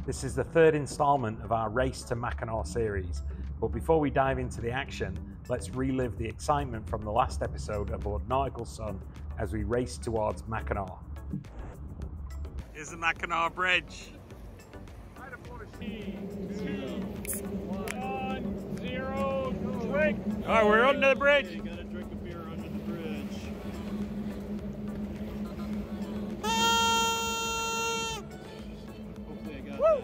This is the third installment of our Race to Mackinaw series, but before we dive into the action, let's relive the excitement from the last episode aboard Nautical Sun as we race towards Mackinaw. Here's the Mackinaw Bridge. 3, 2, 1, 0, drink! Alright, we're under the bridge. You gotta drink a beer under the bridge. Hopefully I got that.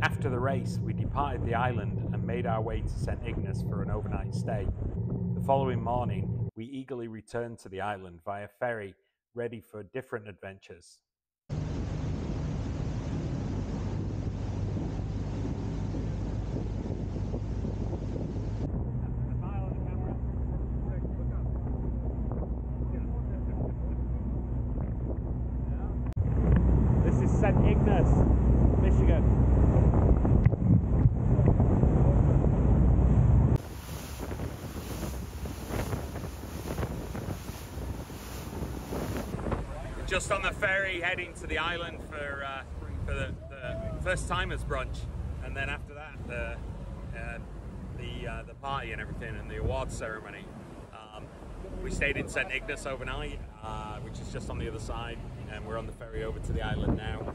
After the race, we departed the island and made our way to St. Ignace for an overnight stay. The following morning, we eagerly returned to the island via ferry, ready for different adventures. This is St. Ignace, Michigan. Just on the ferry heading to the island for the First Timers Brunch, and then after that the party and everything and the awards ceremony. We stayed in St. Ignace overnight, which is just on the other side, and we're on the ferry over to the island now.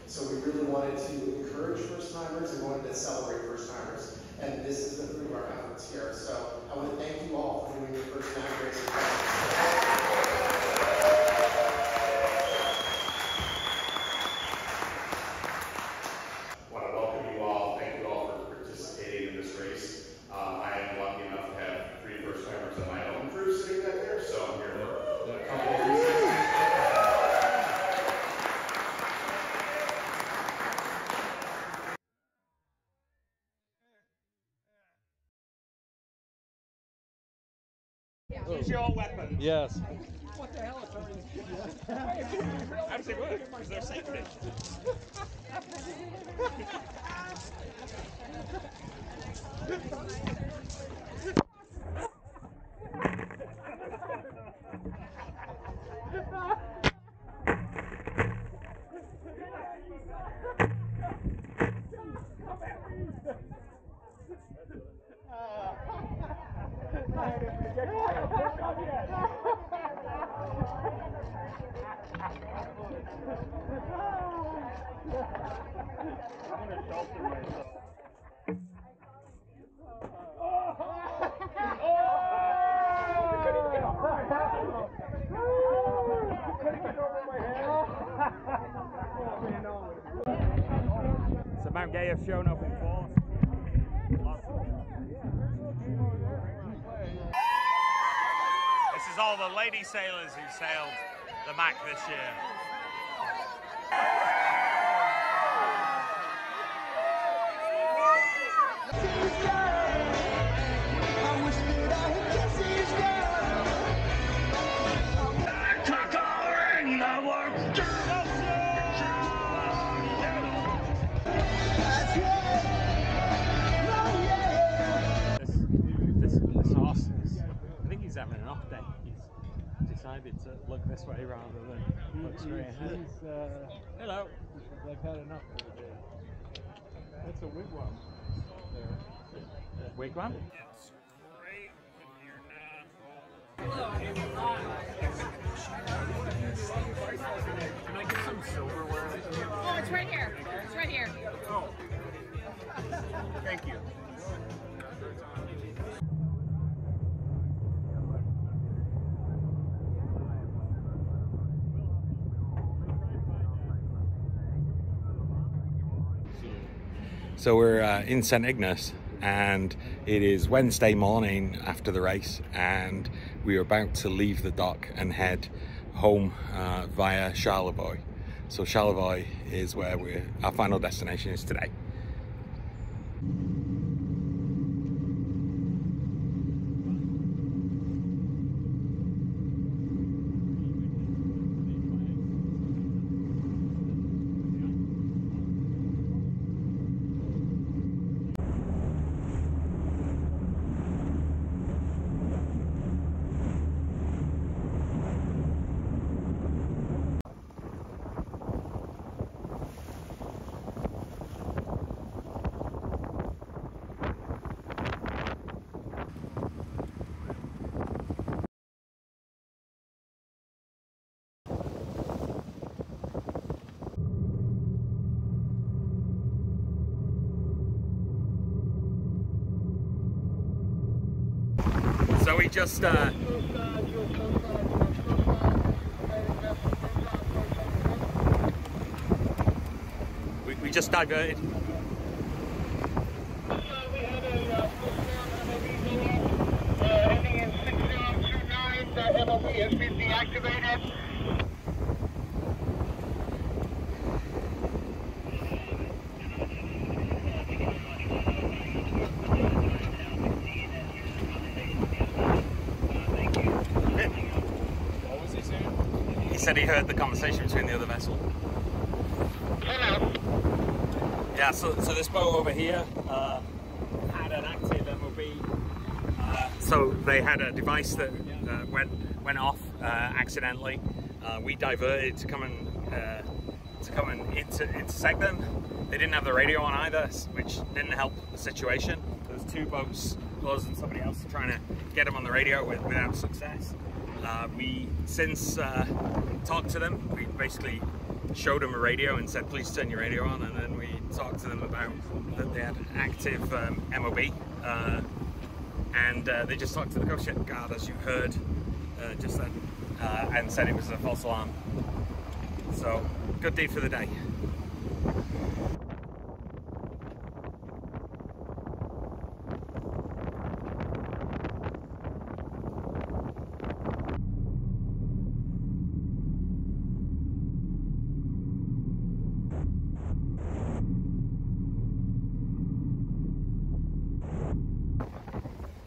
So we really wanted to encourage first timers and wanted to celebrate first timers. And this is the fruit of our efforts here. So I want to thank you all for doing your first time race. I want to welcome you all. Thank you all for participating in this race. I am lucky enough to have 3 first timers on my own crew sitting back there. So I'm here for a couple of reasons. Use your weapon. Yes. What the hell is How does it work? Is there safety? So Mount Gay have shown up in force. This is all the lady sailors who sailed the Mac this year. This horse is, I think he's having an off day. He's decided to look this way rather than look straight ahead. Hello. They've had enough for the day. That's a wigwam. Wigwam? It's great when you're not. Can I get some silverware? Oh, it's right here. It's right here. Oh. Thank you. So we're in St. Ignace, and it is Wednesday morning after the race, and we are about to leave the dock and head home via Charlevoix. So Charlevoix is where our final destination is today. So we just we just diverted. We had a ending in 6029. The MOB has been deactivated. He said he heard the conversation between the other vessel. Hello. Yeah, so this boat over here had an active MOB. So they had a device that went off accidentally. We diverted to come and intersect them. They didn't have the radio on either, which didn't help the situation. There was two boats, us and somebody else, trying to get them on the radio without success. We since talked to them. We basically showed them a radio and said, please turn your radio on, and then we talked to them about that they had active MOB, and they just talked to the Coast Guard, as you heard just then, and said it was a false alarm. So, good deed for the day.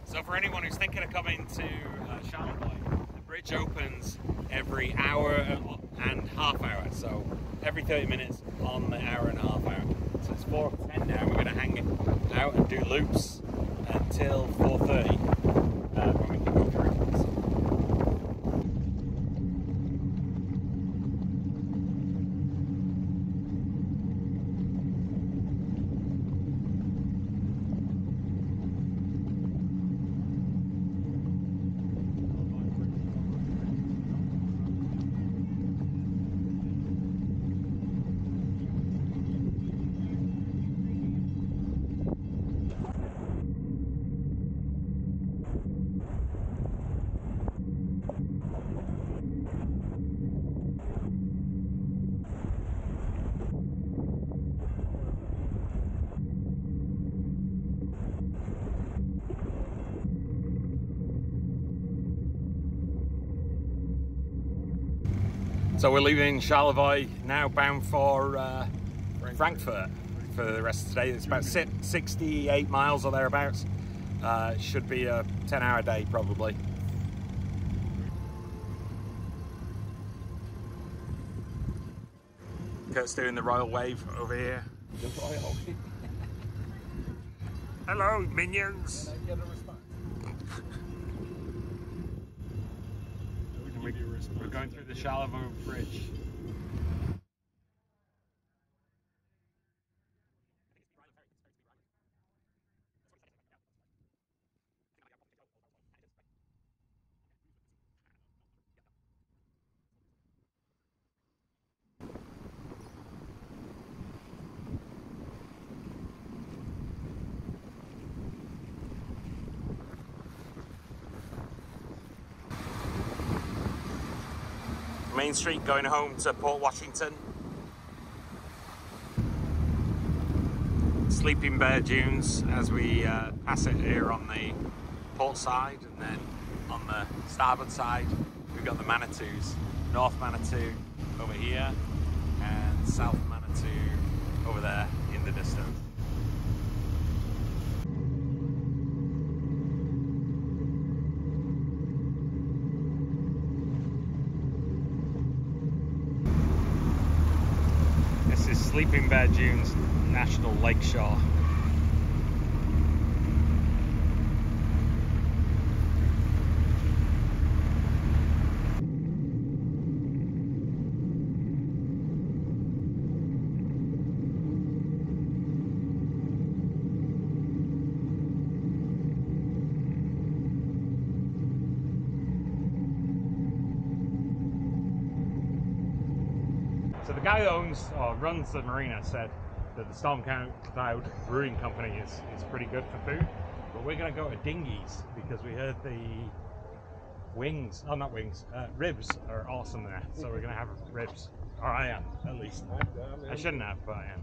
So for anyone who's thinking of coming to Charlevoix, the bridge opens every hour and half hour, so every 30 minutes on the hour and a half hour. So it's 4:10 now. We're going to hang out and do loops until 4:30 when we can go through. So we're leaving Charlevoix now, bound for Frankfort for the rest of today. It's about 68 miles or thereabouts. Should be a 10-hour day probably. Kurt's doing the royal wave over here. The royal. Hello, minions. And I get a response. We're going through the Charlevoix bridge. Main Street going home to Port Washington. Sleeping Bear Dunes as we pass it here on the port side, and then on the starboard side we've got the Manitous. North Manitou over here and South Manitou over there in the distance. Sleeping Bear Dunes National Lakeshore. So the guy that owns or runs the marina said that the Storm Cloud Brewing Company is pretty good for food, but we're going to go to Dingy's because we heard the wings, oh not wings, ribs are awesome there. So we're going to have ribs, or I am at least. I shouldn't have, but I am.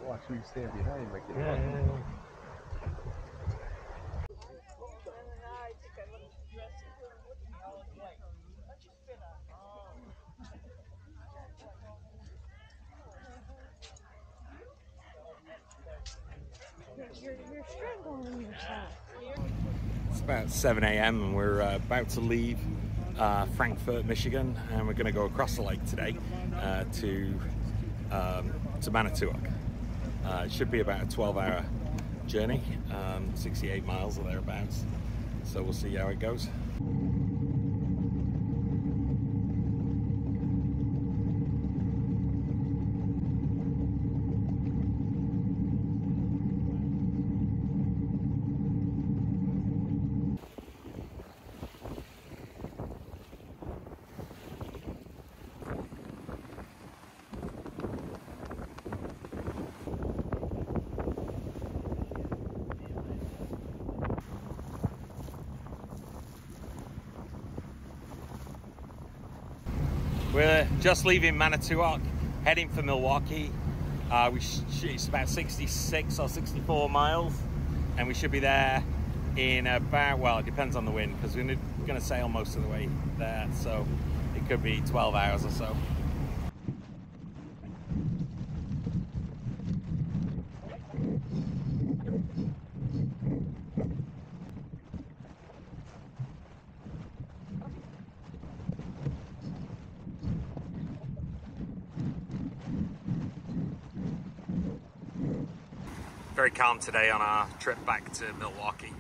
Watch who you stand behind, like You're strangling yourself. It's about 7 a.m. and we're about to leave Frankfort, Michigan, and we're going to go across the lake today to Manitowoc. It should be about a 12-hour journey, 68 miles or thereabouts. So we'll see how it goes. We're just leaving Manitowoc, heading for Milwaukee. It's about 66 or 64 miles, and we should be there in about, well, it depends on the wind, because we're going to sail most of the way there, so it could be 12 hours or so. Very calm today on our trip back to Milwaukee.